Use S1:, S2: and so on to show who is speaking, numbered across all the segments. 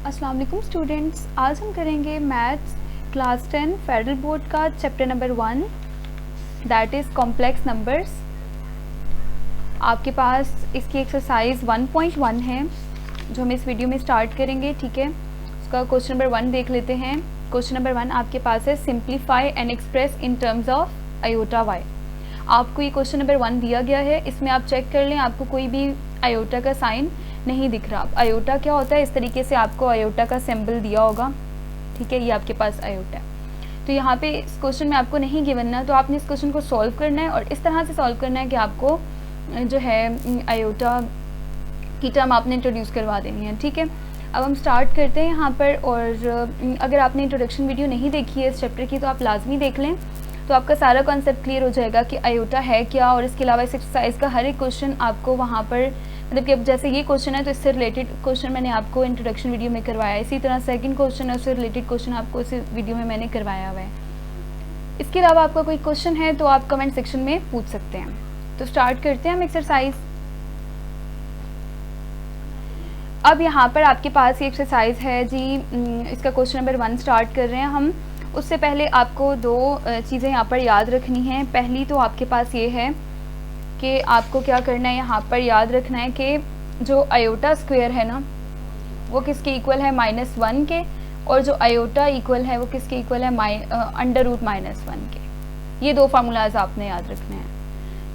S1: अस्सलाम वालेकुम स्टूडेंट्स, आज हम करेंगे मैथ्स क्लास 10 फेडरल बोर्ड का chapter number 1 that is complex numbers. आपके पास इसकी एक्सरसाइज 1.1 है जो हम इस वीडियो में स्टार्ट करेंगे। ठीक है, उसका क्वेश्चन नंबर 1 देख लेते हैं। क्वेश्चन नंबर 1 आपके पास है simplify and express in terms of iota y. आपको ये क्वेश्चन नंबर 1 दिया गया है, इसमें आप चेक कर लें, आपको कोई भी आयोटा का साइन नहीं दिख रहा। आयोटा क्या होता है, इस तरीके से आपको आयोटा का सिंबल दिया होगा। ठीक है, ये आपके पास आयोटा है। तो यहाँ पे इस क्वेश्चन में आपको नहीं गिवन ना, तो आपने इस क्वेश्चन को सॉल्व करना है और इस तरह से सॉल्व करना है कि आपको जो है आयोटा की टर्म आपने इंट्रोड्यूस करवा देनी है। ठीक है, अब हम स्टार्ट करते हैं यहाँ पर। और अगर आपने इंट्रोडक्शन वीडियो नहीं देखी है इस चैप्टर की तो आप लाजमी देख लें, तो आपका सारा कॉन्सेप्ट क्लियर हो जाएगा कि आयोटा है क्या। और इसके अलावा इस एक्सरसाइज का हर एक क्वेश्चन आपको वहाँ पर, मतलब कि अब जैसे ये क्वेश्चन है तो इससे रिलेटेड क्वेश्चन मैंने आपको इंट्रोडक्शन वीडियो में करवाया है, इसी तरह सेकंड क्वेश्चन है उससे रिलेटेड क्वेश्चन आपको इस वीडियो में मैंने करवाया हुआ है। इसके अलावा आपका कोई क्वेश्चन है तो आप कमेंट सेक्शन में पूछ सकते हैं। तो स्टार्ट करते हैं हम एक्सरसाइज। अब यहाँ पर आपके पास ये एक्सरसाइज है जी, इसका क्वेश्चन नंबर 1 स्टार्ट कर रहे हैं हम। उससे पहले आपको दो चीज़ें यहाँ पर याद रखनी हैं। पहली तो आपके पास ये है कि आपको क्या करना है, यहाँ पर याद रखना है कि जो आयोटा स्क्वायर है ना वो किसके इक्वल है, -1 के, और जो आयोटा इक्वल है वो किसके इक्वल है, √-1 के। ये दो फार्मूलाज आपने याद रखने हैं।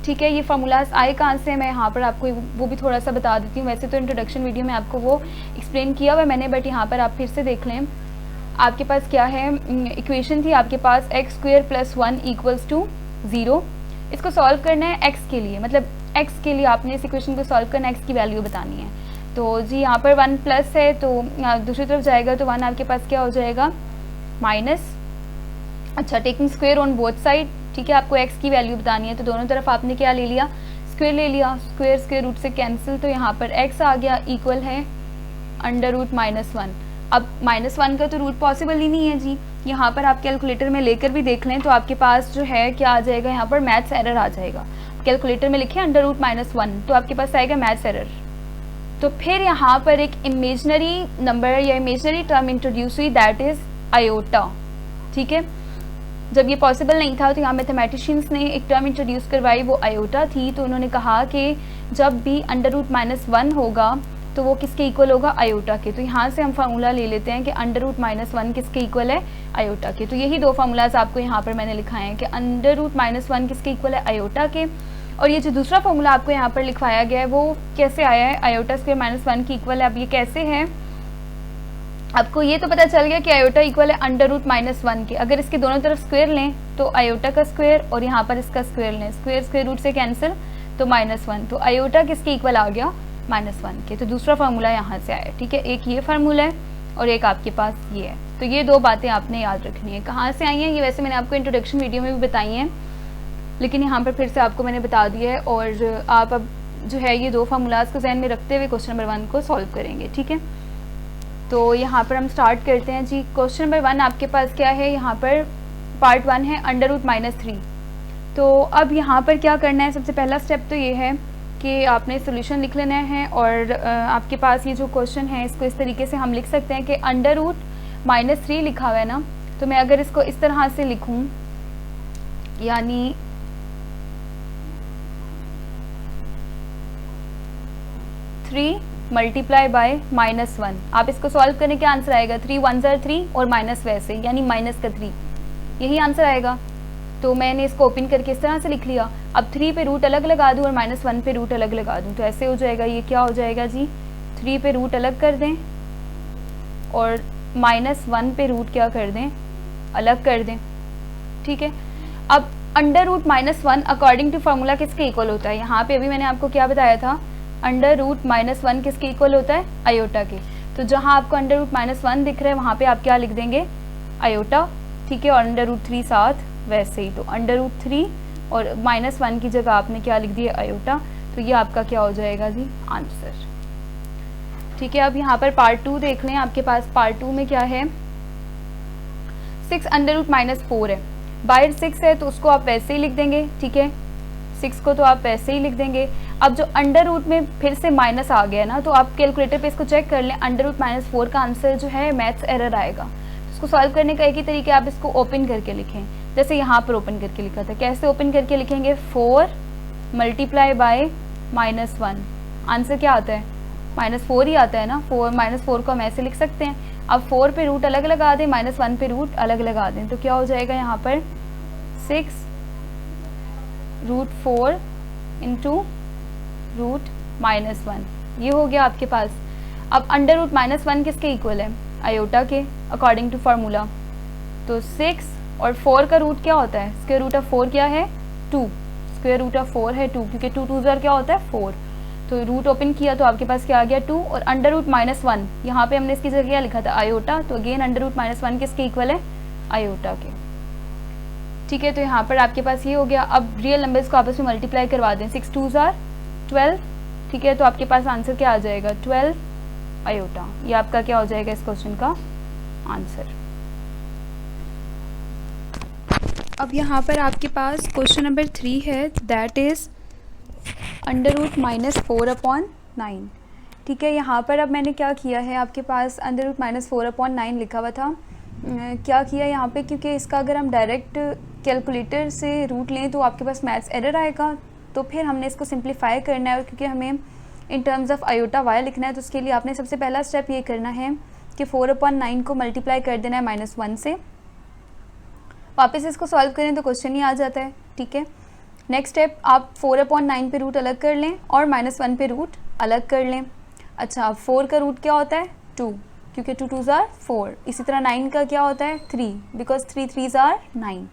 S1: ठीक है, ये फार्मूलाज आए कहाँ से, मैं यहाँ पर आपको वो भी थोड़ा सा बता देती हूँ। वैसे तो इंट्रोडक्शन वीडियो में आपको वो एक्सप्लेन किया हुआ मैंने, बट यहाँ पर आप फिर से देख लें। आपके पास क्या है, इक्वेशन थी आपके पास x² + 1 = 0। इसको सॉल्व करना है x के लिए, मतलब x के लिए आपने इस इक्वेशन को सॉल्व करना है, x की वैल्यू बतानी है। तो जी यहाँ पर 1 प्लस है तो दूसरी तरफ जाएगा तो 1 आपके पास क्या हो जाएगा, माइनस। अच्छा, taking square on both side. ठीक है, आपको x की वैल्यू बतानी है तो दोनों तरफ आपने क्या ले लिया, स्क्वायर ले लिया। स्क्वायर स्क्वायर रूट से कैंसिल, तो यहाँ पर x आ गया इक्वल है √-1। अब -1 का तो रूट पॉसिबल ही नहीं है जी। यहाँ पर आप कैलकुलेटर में लेकर भी देख लें तो आपके पास जो है क्या आ जाएगा, यहाँ पर मैथ्स एरर आ जाएगा। कैलकुलेटर में लिखे √-1 तो आपके पास आएगा मैथ्स एरर। तो फिर यहाँ पर एक इमेजनरी नंबर या इमेजनरी टर्म इंट्रोड्यूस हुई, दैट इज़ आयोटा। ठीक है, जब ये पॉसिबल नहीं था तो यहाँ मैथमेटिशियंस ने एक टर्म इंट्रोड्यूस करवाई, वो आयोटा थी। तो उन्होंने कहा कि जब भी √-1 होगा तो वो किसके इक्वल होगा, आयोटा के। तो यहाँ से हम फार्मूला ले लेते हैं कि √-1 किसके इक्वल है, आयोटा के। तो यही दो फार्मूलाज आपको यहाँ पर मैंने लिखाए हैं कि √-1 किसके इक्वल है, आयोटा के। और ये जो दूसरा फार्मूला आपको यहाँ पर लिखवाया गया है वो कैसे आया है, आयोटा² -1 की इक्वल है। अब ये कैसे है, आपको ये तो पता चल गया कि आयोटा इक्वल है √-1 के। अगर इसके दोनों तरफ स्क्वायर लें तो आयोटा का स्क्वायर और यहाँ पर इसका स्क्वायर लें, स्क्वायर स्क्वायर रूट से कैंसिल, तो -1। तो आयोटा किसके इक्वल आ गया, -1 के। तो दूसरा फार्मूला यहाँ से आया। ठीक है, एक ये फार्मूला है और एक आपके पास ये है। तो ये दो बातें आपने याद रखनी है। कहाँ से आई हैं ये, वैसे मैंने आपको इंट्रोडक्शन वीडियो में भी बताई हैं, लेकिन यहाँ पर फिर से आपको मैंने बता दिया है। और आप अब जो है ये दो फार्मूलाज को ध्यान में रखते हुए क्वेश्चन नंबर 1 को सॉल्व करेंगे। ठीक है, तो यहाँ पर हम स्टार्ट करते हैं जी। क्वेश्चन नंबर 1 आपके पास क्या है, यहाँ पर पार्ट 1 है √-3। तो अब यहाँ पर क्या करना है, सबसे पहला स्टेप तो ये है कि आपने सोल्यूशन लिख लेना है। और आपके पास ये जो क्वेश्चन है इसको इस तरीके से हम लिख सकते हैं कि √-3 लिखा हुआ है ना, तो मैं अगर इसको इस तरह से लिखूं, यानी (3 × -1), आप इसको सॉल्व करने के आंसर आएगा 3 1 3 और माइनस वैसे, यानी -3, यही आंसर आएगा। तो मैंने इसको ओपन करके इस तरह से लिख लिया। अब 3 पे रूट अलग लगा दूँ और -1 पे रूट अलग लगा दूँ, तो ऐसे हो जाएगा। ये क्या हो जाएगा जी, 3 पे रूट अलग कर दें और -1 पे रूट क्या कर दें, अलग कर दें। ठीक है, अब √-1 अकॉर्डिंग टू फार्मूला किसके इक्वल होता है, यहाँ पे अभी मैंने आपको क्या बताया था, √-1 किसके इक्वल होता है, आयोटा के। तो जहाँ आपको √-1 दिख रहा है वहाँ पे आप क्या लिख देंगे, आयोटा। ठीक है, और √3 साथ वैसे ही, तो √3 और -1 की जगह आपने क्या लिख दिया, आयोटा। तो ये आपका क्या हो जाएगा जी, आंसर। ठीक है, अब यहाँ पर पार्ट 2 देख लें। आपके पास पार्ट 2 में क्या है, 6 √-4 है। बाहर 6 है तो उसको आप वैसे ही लिख देंगे। ठीक है, 6 को तो आप ऐसे ही लिख देंगे। अब जो अंडर रूट में फिर से माइनस आ गया ना, तो आप कैलकुलेटर पे इसको चेक कर लें, अंडर रूट -4 का आंसर जो है मैथ्स एरर आएगा। इसको सॉल्व करने का एक ही तरीका, आप इसको ओपन करके लिखें, जैसे यहाँ पर ओपन करके लिखा था। कैसे ओपन करके लिखेंगे? 4 मल्टीप्लाई बाय -1, आंसर क्या आता है? -4 ही आता है ना। 4 को हम ऐसे लिख सकते हैं। अब 4 पे रूट अलग लगा दें, -1 पे रूट अलग लगा दें, तो क्या हो जाएगा यहाँ पर? 6√4 इंटू रूट -1, ये हो गया आपके पास। अब अंडर रूट -1 किसके इक्वल है? आयोटा के, अकॉर्डिंग टू फार्मूला। तो 6 और 4 का रूट क्या होता है? स्क्वायर रूट ऑफ 4 क्या है? 2। स्क्वायर रूट ऑफ 4 है 2, क्योंकि 2 2 क्या होता है? 4। तो रूट ओपन किया तो आपके पास क्या आ गया? 2। और अंडर रूट -1, यहाँ पे हमने इसकी जगह क्या लिखा था? आयोटा। तो अगेन अंडर रूट -1 किसके इक्वल है? आयोटा के। ठीक है, तो यहाँ पर आपके पास ये हो गया। अब रियल नंबर्स को आपस में मल्टीप्लाई करवा दें। 6 2 12। ठीक है, तो आपके पास आंसर क्या आ जाएगा? 12 आयोटा। ये आपका क्या हो जाएगा इस क्वेश्चन का आंसर। अब यहाँ पर आपके पास क्वेश्चन नंबर 3 है, दैट इज़ अंडर रूट -4/9। ठीक है, यहाँ पर अब मैंने क्या किया है, आपके पास अंडर रूट -4/9 लिखा हुआ था। क्या किया यहाँ पे, क्योंकि इसका अगर हम डायरेक्ट कैलकुलेटर से रूट लें तो आपके पास मैथ्स एरर आएगा, तो फिर हमने इसको सिंप्लीफाई करना है। और क्योंकि हमें in terms of iota y लिखना है, तो उसके लिए आपने सबसे पहला स्टेप ये करना है कि 4/9 को मल्टीप्लाई कर देना है -1 से। वापस इसको सॉल्व करें तो क्वेश्चन ही आ जाता है। ठीक है, नेक्स्ट स्टेप, आप 4/9 पे रूट अलग कर लें और -1 पे रूट अलग कर लें। अच्छा, 4 का रूट क्या होता है? 2, क्योंकि 2 2 4। इसी तरह 9 का क्या होता है? 3, बिकॉज 3 3 9।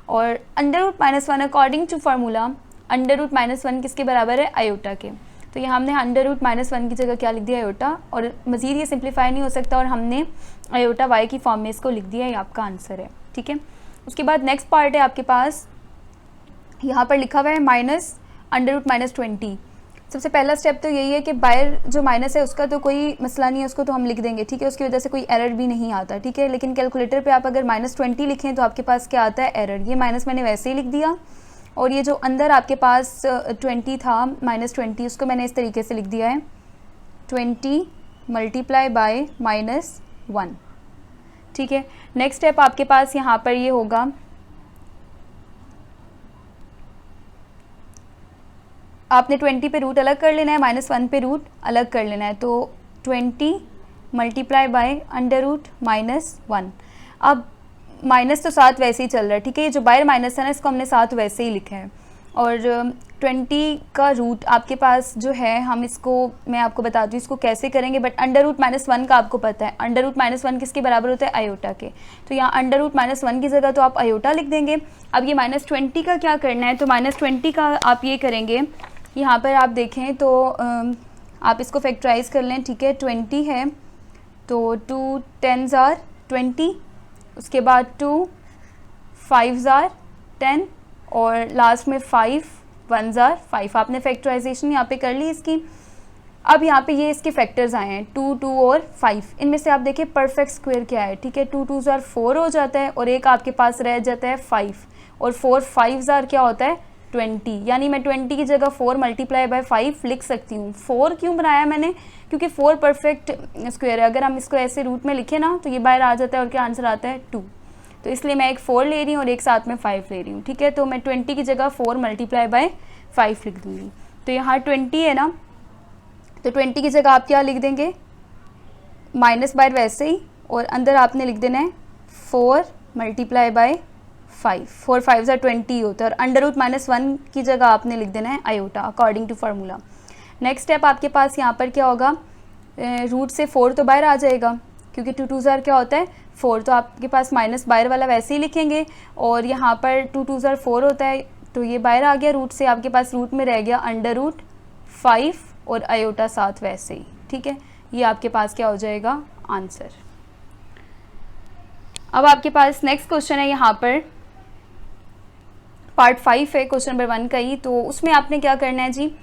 S1: और under root -1 according to formula, under root -1 किसके बराबर है? आयोटा के। तो यहाँ हमने अंडर रूट -1 की जगह क्या लिख दिया? आयोटा। और मज़ीद ये सिंप्लीफाई नहीं हो सकता, और हमने आयोटा वाई की फॉर्म में इसको लिख दिया, ये आपका आंसर है। ठीक है, उसके बाद नेक्स्ट पार्ट है आपके पास, यहाँ पर लिखा हुआ है अंडर रूट -20। सबसे पहला स्टेप तो यही है कि बाहर जो माइनस है उसका तो कोई मसला नहीं है, उसको तो हम लिख देंगे। ठीक है, उसकी वजह से कोई एरर भी नहीं आता। ठीक है, लेकिन कैलकुलेटर पे आप अगर -20 लिखें तो आपके पास क्या आता है? एरर। ये माइनस मैंने वैसे ही लिख दिया, और ये जो अंदर आपके पास 20 था -20, उसको मैंने इस तरीके से लिख दिया है 20 मल्टीप्लाई बाय -1। ठीक है, नेक्स्ट स्टेप आपके पास यहाँ पर ये होगा, आपने 20 पे रूट अलग कर लेना है, -1 पे रूट अलग कर लेना है। तो 20 मल्टीप्लाई बाय अंडर रूट -1। अब माइनस तो साथ वैसे ही चल रहा है। ठीक है, ये जो बाहर माइनस है ना, इसको हमने साथ वैसे ही लिखा है। और 20 का रूट आपके पास जो है, हम इसको, मैं आपको बताती हूँ इसको कैसे करेंगे, बट अंडर रूट -1 का आपको पता है। अंडर रूट -1 किसके बराबर होता है? आयोटा के। तो यहाँ अंडर रूट -1 की जगह तो आप आयोटा लिख देंगे। अब ये -20 का क्या करना है, तो -20 का आप ये करेंगे, यहाँ पर आप देखें तो आप इसको फैक्टराइज कर लें। ठीक है, 20 है तो 2 10s are 20, उसके बाद 2 5s are 10, और लास्ट में 5 1s are 5। आपने फैक्टराइजेशन यहाँ पे कर ली इसकी। अब यहाँ पे ये इसके फैक्टर्स आए हैं 2 2 और 5। इनमें से आप देखिए परफेक्ट स्क्वायर क्या है। ठीक है, 2 2s are 4 हो जाता है, और एक आपके पास रह जाता है 5, और 4 5s are क्या होता है? 20। यानी मैं 20 की जगह 4 मल्टीप्लाई बाय 5 लिख सकती हूँ। 4 क्यों बनाया मैंने? क्योंकि 4 परफेक्ट स्क्वायर है। अगर हम इसको ऐसे रूट में लिखें ना, तो ये बाहर आ जाता है, और क्या आंसर आता है? 2। तो इसलिए मैं एक 4 ले रही हूँ और एक साथ में 5 ले रही हूँ। ठीक है, तो मैं 20 की जगह 4 मल्टीप्लाई बाय 5 लिख दूँगी। तो यहाँ 20 है ना, तो 20 की जगह आप क्या लिख देंगे? माइनस बाहर वैसे ही, और अंदर आपने लिख देना है 4 मल्टीप्लाई बाय 5। 4 5s are 20 होता है, और अंडर रूट -1 की जगह आपने लिख देना है iota, according to formula. Next step आपके पास यहाँ पर क्या होगा, रूट से 4 तो बाहर आ जाएगा, क्योंकि 2 2s are क्या होता है? 4। तो आपके पास माइनस बाहर वाला वैसे ही लिखेंगे, और यहाँ पर 2 2s are 4 होता है, तो ये बाहर आ गया रूट से। आपके पास रूट में रह गया अंडर रूट 5 और आयोटा साथ वैसे ही। ठीक है, ये आपके पास क्या हो जाएगा? आंसर। अब आपके पास नेक्स्ट क्वेश्चन है, यहाँ पर पार्ट 5 है क्वेश्चन नंबर 1 का ही। तो उसमें आपने क्या करना है जी,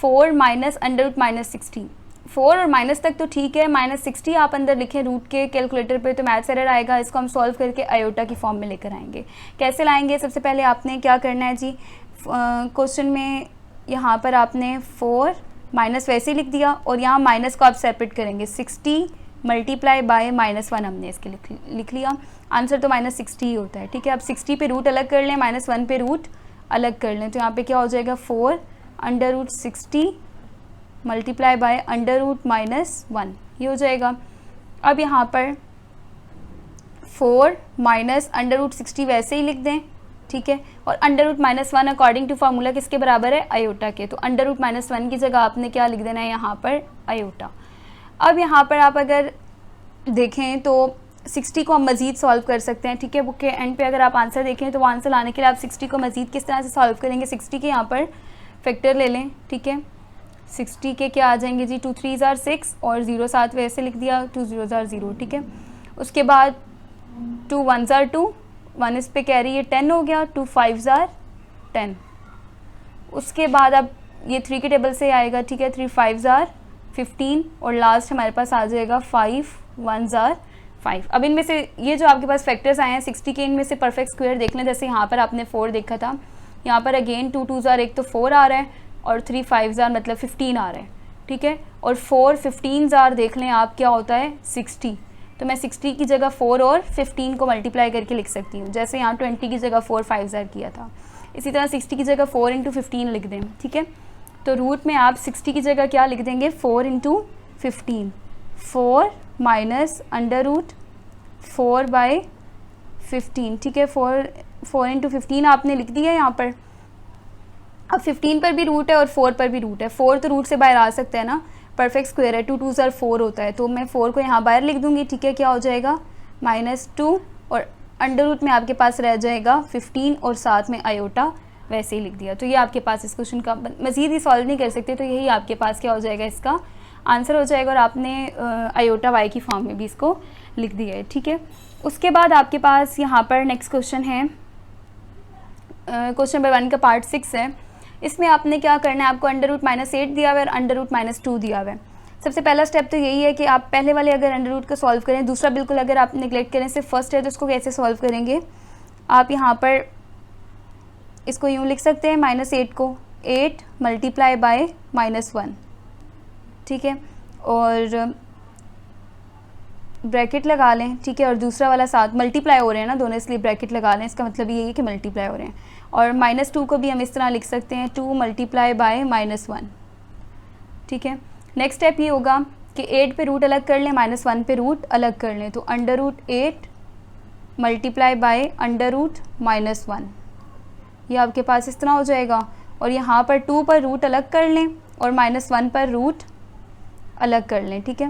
S1: 4 माइनस अंडर रूट -60। 4 और माइनस तक तो ठीक है, -60 आप अंदर लिखें रूट के कैलकुलेटर पे, तो मैथ्स एरर आएगा। इसको हम सॉल्व करके आयोटा की फॉर्म में लेकर आएंगे। कैसे लाएंगे? सबसे पहले आपने क्या करना है जी, क्वेश्चन में यहाँ पर आपने 4 माइनस वैसे ही लिख दिया और यहाँ माइनस को आप सेपरेट करेंगे, 60 मल्टीप्लाई बाय -1 हमने इसके लिख लिया। आंसर तो -60 ही होता है, ठीक है। अब 60 पे रूट अलग कर लें, -1 पे रूट अलग कर लें, तो यहाँ पे क्या हो जाएगा 4 √60 मल्टीप्लाई बाय √-1, ये हो जाएगा। अब यहाँ पर 4 माइनस √60 वैसे ही लिख दें, ठीक है। और √-1 अकॉर्डिंग टू फार्मूला किसके बराबर है, आयोटा के, तो √-1 की जगह आपने क्या लिख देना है यहाँ पर, आयोटा। अब यहाँ पर आप अगर देखें तो 60 को हम मज़ीद सॉल्व कर सकते हैं, ठीक है। बुक के एंड पे अगर आप आंसर देखें तो वो आंसर लाने के लिए आप 60 को मज़ीद किस तरह से सॉल्व करेंगे, 60 के यहाँ पर फैक्टर ले लें, ठीक है। 60 के क्या आ जाएंगे जी, 2 3 ज़ार 6 और 0 साथ वैसे लिख दिया, 2 0 ज़ार 0, ठीक है। उसके बाद 2 1 ज़ार 2, 1 इस पे कैरी, ये 10 हो गया, 2 5 ज़ार 10। उसके बाद अब ये 3 के टेबल से आएगा, ठीक है, 3 5 ज़ार 15 और लास्ट हमारे पास आ जाएगा 5 1 ज़ार 5। अब इनमें से ये जो आपके पास फैक्टर्स आए हैं 60 के, इनमें से परफेक्ट स्क्वायर देख लें। जैसे यहाँ पर आपने 4 देखा था, यहाँ पर अगेन 2 2 ज़ार 1 तो 4 आ रहा है और 3 5 ज़ार मतलब 15 आ रहा है, ठीक है। और 4 15 ज़ार देख लें आप, क्या होता है 60, तो मैं 60 की जगह 4 और 15 को मल्टीप्लाई करके लिख सकती हूँ। जैसे यहाँ 20 की जगह 4 5 ज़ार किया था, इसी तरह 60 की जगह 4 × 15 लिख दें, ठीक है। तो रूट में आप 60 की जगह क्या लिख देंगे, 4 × 15, 4 माइनस √4/15, ठीक है। 4 × 15 आपने लिख दिया यहाँ पर। अब 15 पर भी रूट है और 4 पर भी रूट है, 4 तो रूट से बाहर आ सकता है ना, परफेक्ट स्क्वायर है, 2 2 ज़ार 4 होता है, तो मैं 4 को यहाँ बाहर लिख दूँगी, ठीक है। क्या हो जाएगा -2 और अंडर रूट में आपके पास रह जाएगा 15 और साथ में आयोटा वैसे ही लिख दिया। तो ये आपके पास इस क्वेश्चन का मज़ीद ही सॉल्व नहीं कर सकते, तो यही आपके पास क्या हो जाएगा, इसका आंसर हो जाएगा। और आपने आयोटा वाई की फॉर्म में भी इसको लिख दिया है, ठीक है। उसके बाद आपके पास यहाँ पर नेक्स्ट क्वेश्चन है, क्वेश्चन नंबर 1 का पार्ट 6 है। इसमें आपने क्या करना है, आपको √-8 दिया हुआ है और √-2 दिया हुआ है। सबसे पहला स्टेप तो यही है कि आप पहले वाले अगर अंडर रूट को सॉल्व करें, दूसरा बिल्कुल अगर आप निगलेक्ट करें, सिर्फ फर्स्ट है तो इसको कैसे सॉल्व करेंगे, आप यहाँ पर इसको यूँ लिख सकते हैं, -8 को 8 मल्टीप्लाई बाय -1, ठीक है, और ब्रैकेट लगा लें, ठीक है। और दूसरा वाला साथ मल्टीप्लाई हो रहे हैं ना दोनों, इसलिए ब्रैकेट लगा लें, इसका मतलब ये है कि मल्टीप्लाई हो रहे हैं। और -2 को भी हम इस तरह लिख सकते हैं, 2 मल्टीप्लाई बाय -1, ठीक है। नेक्स्ट स्टेप ये होगा कि 8 पे रूट अलग कर लें, -1 पे रूट अलग कर लें, तो √8 मल्टीप्लाई बाय √-1, ये आपके पास इस तरह हो जाएगा। और यहाँ पर 2 पर रूट अलग कर लें और -1 पर रूट अलग कर लें, ठीक है।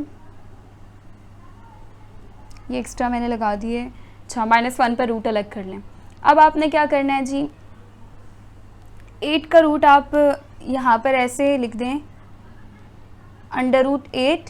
S1: ये एक्स्ट्रा मैंने लगा दिए, अच्छा, -1 पर रूट अलग कर लें। अब आपने क्या करना है जी, 8 का रूट आप यहाँ पर ऐसे लिख दें, √8,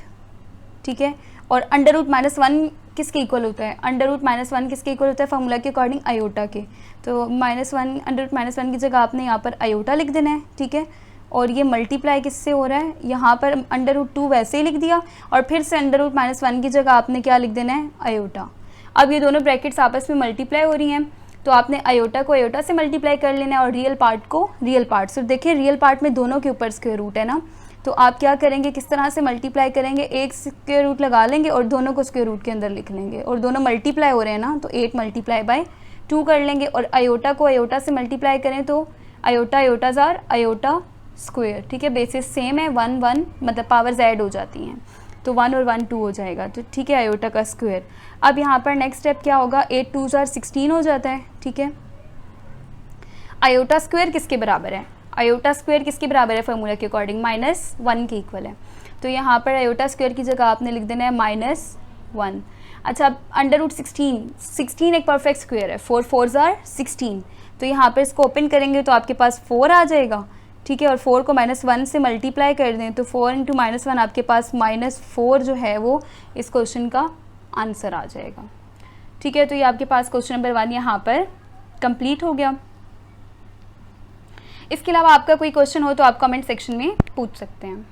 S1: ठीक है। और √-1 किसके इक्वल होता है, √-1 किसके इक्वल होता है, फार्मूला के अकॉर्डिंग आयोटा के। तो -1 √-1 की जगह आपने यहाँ पर आयोटा लिख देना है, ठीक है। और ये मल्टीप्लाई किससे हो रहा है, यहाँ पर √2 वैसे ही लिख दिया और फिर से √-1 की जगह आपने क्या लिख देना है, आयोटा। अब ये दोनों ब्रैकेट्स आपस में मल्टीप्लाई हो रही हैं, तो आपने आयोटा को आयोटा से मल्टीप्लाई कर लेना है और रियल पार्ट को रियल पार्ट से। देखिए रियल पार्ट में दोनों के ऊपर स्क्वायर रूट है ना, तो आप क्या करेंगे, किस तरह से मल्टीप्लाई करेंगे, एक स्क्वायर रूट लगा लेंगे और दोनों को स्क्वायर रूट के अंदर लिख लेंगे, और दोनों मल्टीप्लाई हो रहे हैं ना, तो 8 मल्टीप्लाई बाय 2 कर लेंगे। और आयोटा को आयोटा से मल्टीप्लाई करें तो आयोटा आयोटा ज़ार आयोटा स्क्वायर, ठीक है। बेसिस सेम है, 1 1 मतलब पावर्स ऐड हो जाती हैं, तो 1 और 1 2 हो जाएगा, तो ठीक है, आयोटा का स्क्वायर। अब यहाँ पर नेक्स्ट स्टेप क्या होगा, 8 2 ज़ार 16 हो जाता है, ठीक है। आयोटा स्क्वायर किसके बराबर है, आयोटा स्क्वायर किसके बराबर है, फार्मूला के अकॉर्डिंग -1 के इक्वल है। तो यहाँ पर आयोटा स्क्वायर की जगह आपने लिख देना है -1। अच्छा, अब √16 एक परफेक्ट स्क्वायर है, 4 4 ज़ार 16, तो यहाँ पर इसको ओपन करेंगे तो आपके पास 4 आ जाएगा, ठीक है। और 4 को -1 से मल्टीप्लाई कर दें तो 4 × -1 आपके पास -4 जो है वो इस क्वेश्चन का आंसर आ जाएगा, ठीक है। तो ये आपके पास क्वेश्चन नंबर 1 यहाँ पर कंप्लीट हो गया। इसके अलावा आपका कोई क्वेश्चन हो तो आप कमेंट सेक्शन में पूछ सकते हैं।